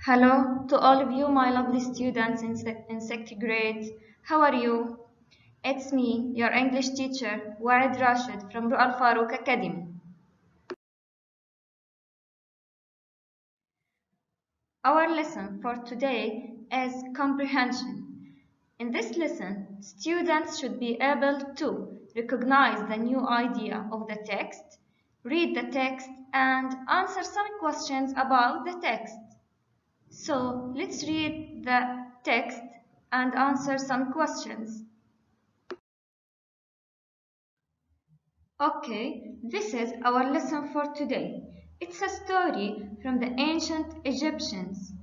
Hello to all of you, my lovely students in sixth grade. How are you? It's me, your English teacher, Waid Rashid from Ru'al Farouk Academy. Our lesson for today is comprehension. In this lesson, students should be able to recognize the new idea of the text, read the text, and answer some questions about the text. So let's read the text and answer some questions. Okay, this is our lesson for today. It's a story from the ancient Egyptians.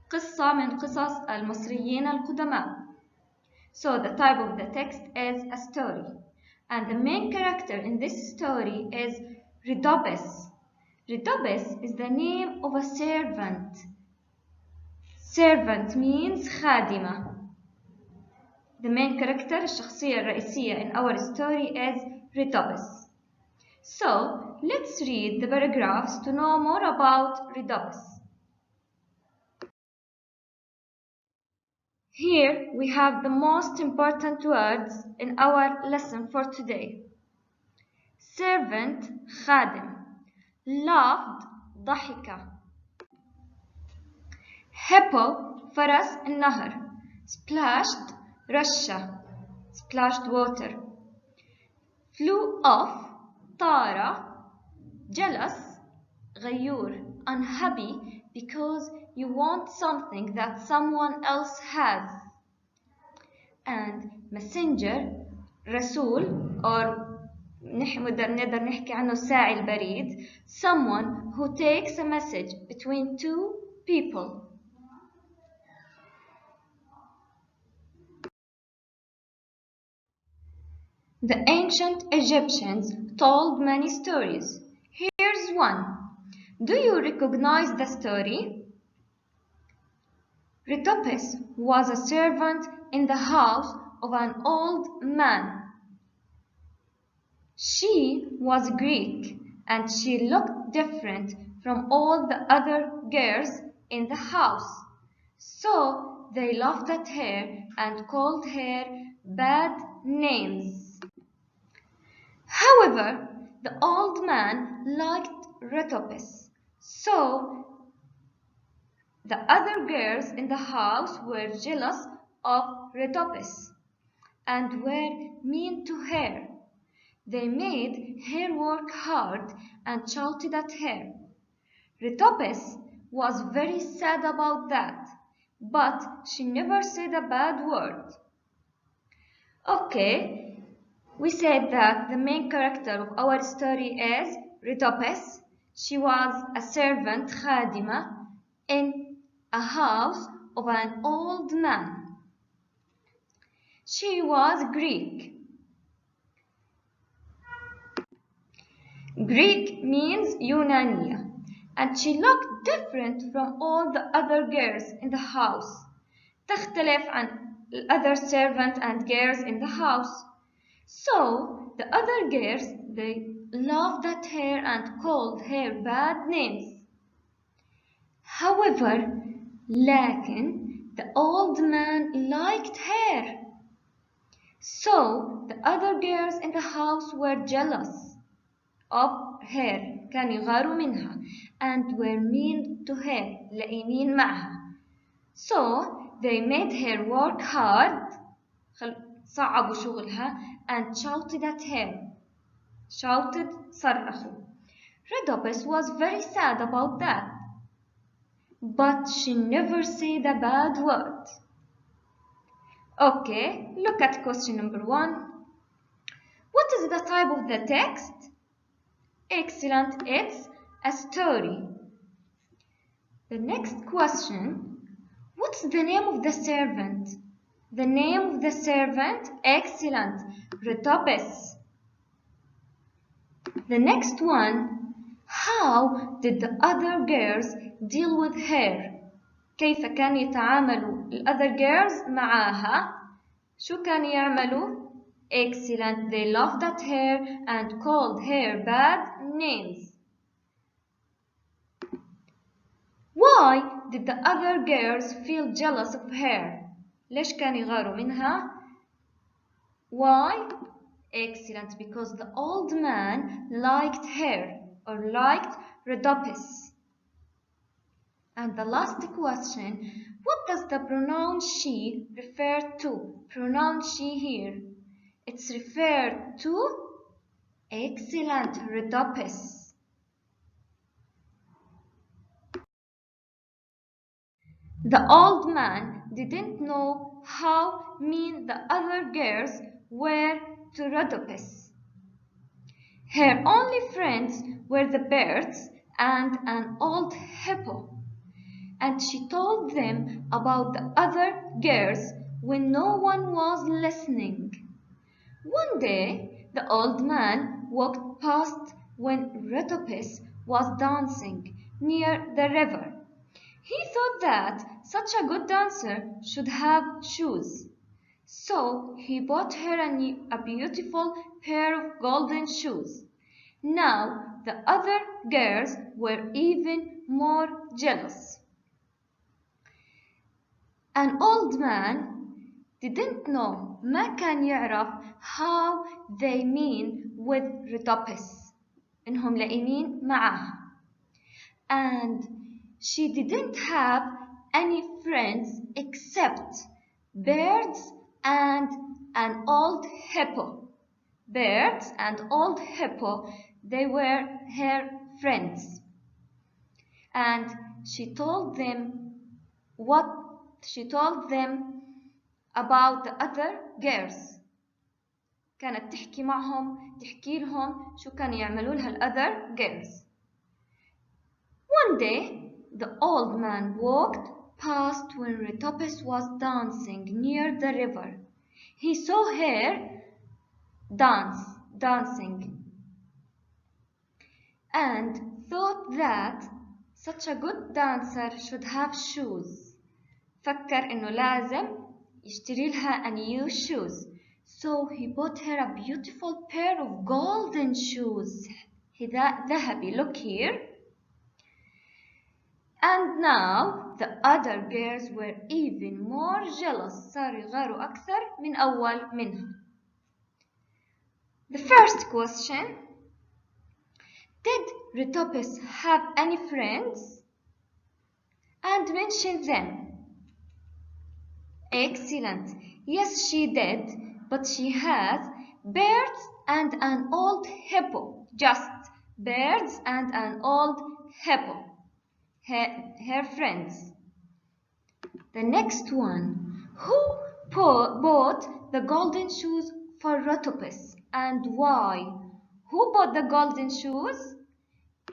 قصة من قصص المصريين القدماء. So the type of the text is a story. And the main character in this story is Ridobes. Ridobes is the name of a servant. Servant means خادمة. The main character, الشخصية الرئيسية in our story is Ridobes. So, let's read the paragraphs to know more about Ridobes. Here we have the most important words in our lesson for today. Servant, خادم. Laughed, ضحك. Hippo, فرس النهر. Splashed, رشة. Splashed water. Flew off, طار. Jealous, غيور. Unhappy because you want something that someone else has. And messenger, رسول, or نقدر نحكي عنه ساعي البريد, someone who takes a message between two people. The ancient Egyptians told many stories. Here's one. Do you recognize the story? Ritopes was a servant in the house of an old man. She was Greek and she looked different from all the other girls in the house. So they laughed at her and called her bad names. However, the old man liked Ritopes, so the other girls in the house were jealous of Ritopes and were mean to her. They made her work hard and shouted at her. Ritopes was very sad about that, but she never said a bad word. Okay. We said that the main character of our story is Ritopes. She was a servant, خادمة, in a house of an old man. She was Greek. Greek means Yunania, and she looked different from all the other girls in the house. تختلف عن other servants and girls in the house. So the other girls, they laughed at her and called her bad names. However, لكن the old man liked her. So the other girls in the house were jealous of her, كانوا يغاروا منها, and were mean to her, لئيمين معها. So they made her work hard, صعبوا شغلها, and shouted at her. Shouted, صرخوا. Ridopes was very sad about that, but she never said a bad word. Okay, look at question number 1. What is the type of the text? Excellent, it's a story. The next question, what's the name of the servant? The name of the servant? Excellent, Ritopes. The next one, how did the other girls deal with her? كيف كان يتعاملوا the other girls معاها؟ شو كان يعملوا؟ Excellent, they laughed at her and called her bad names. Why Why did the other girls feel jealous of her? ليش كانوا يغاروا منها? Why? Excellent, because the old man liked her or liked Rhodopis. And the last question, what does the pronoun she refer to? Pronoun she here. It's referred to, excellent, Rhodopis. The old man didn't know how mean the other girls were to Rhodopis. Her only friends were the birds and an old hippo. And she told them about the other girls when no one was listening. One day, the old man walked past when Rhodopis was dancing near the river. He thought that such a good dancer should have shoes. So he bought her a beautiful pair of golden shoes. Now the other girls were even more jealous. An old man didn't know, ما كان يعرف how they mean with Rhodopis. إنهم لئيمين معها. And she didn't have any friends except birds and an old hippo. Birds and old hippo, they were her friends. And she told them about the other girls. كانت تحكي معهم تحكي لهم شو كانوا يعملوا لها other girls. One day, the old man walked past when Rhodopis was dancing near the river. He saw her dancing, and thought that such a good dancer should have shoes. فكر إنه لازم يشتري لها a new shoes. So he bought her a beautiful pair of golden shoes. حذاء ذهبي. Look here. And now the other girls were even more jealous. صاروا يغاروا أكثر من أول منها. The first question, did Rhodopis have any friends? And mention them. Excellent. Yes, she did, but she has birds and an old hippo. Just birds and an old hippo. Her friends. The next one. Who bought the golden shoes for Rhodopis and why? Who bought the golden shoes?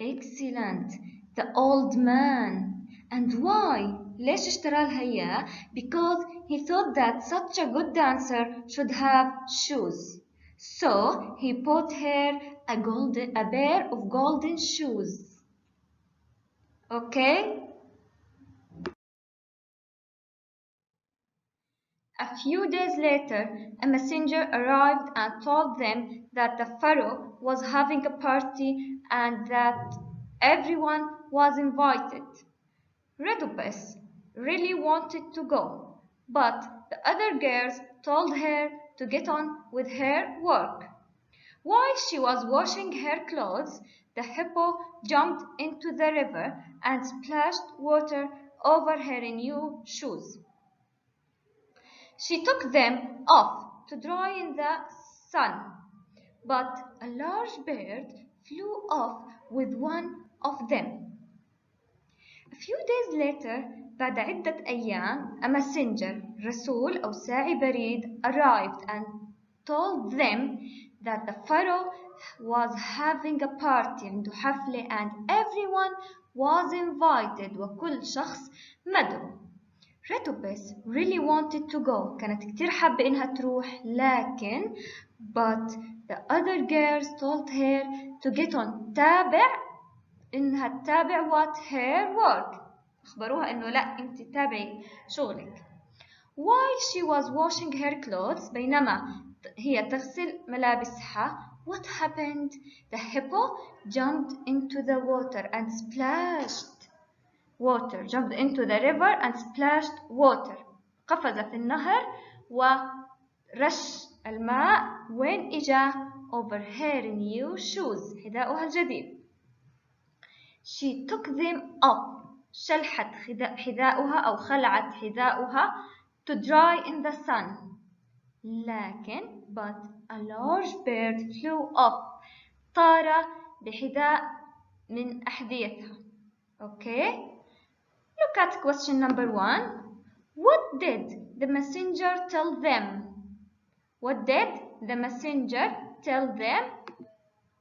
Excellent. The old man. And why? ليش اشترى لها إياه? Because he thought that such a good dancer should have shoes. So he bought her a pair of golden shoes. Okay? A few days later, a messenger arrived and told them that the pharaoh was having a party and that everyone was invited. Rhodopis really wanted to go, but the other girls told her to get on with her work. While she was washing her clothes, the hippo jumped into the river and splashed water over her new shoes. She took them off to dry in the sun, but a large bird flew off with one of them. A few days later, بعد عدة أيام, a messenger, رسول أو ساعي بريد, arrived and told them that the pharaoh was having a party عنده حفلة and everyone was invited وكل شخص مدعو. Rhodopis really wanted to go. كانت كتير حابة إنها تروح لكن but the other girls told her to get on إنها تتابع what her work. أخبروها إنه لا أنت تتابعي شغلك. While she was washing her clothes بينما هي تغسل ملابسها, what happened? The hippo jumped into the water and splashed water. Jumped into the river and splashed water. قفز في النهر ورش الماء. وين إجا؟ over her new shoes. حذاؤها الجديد. She took them up. شلحت حذاؤها أو خلعت حذاؤها to dry in the sun. لكن but a large bird flew up. طار بحذاء من أحذيتها. Okay. Look at question number 1. What did the messenger tell them? What did the messenger tell them?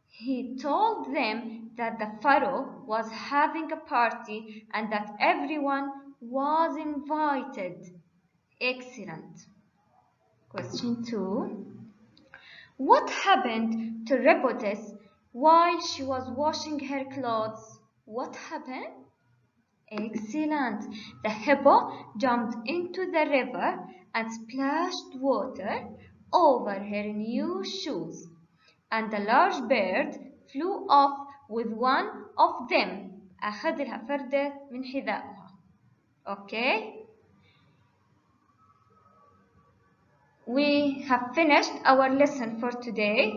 He told them that the pharaoh was having a party and that everyone was invited. Excellent. Question 2. What happened to Repotes while she was washing her clothes? What happened? Excellent. The hippo jumped into the river and splashed water over her new shoes. And the large bird flew off with one of them. أخذ لها فردة من حذائها. Okay. We have finished our lesson for today.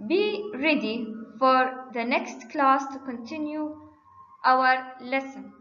Be ready for the next class to continue our lesson.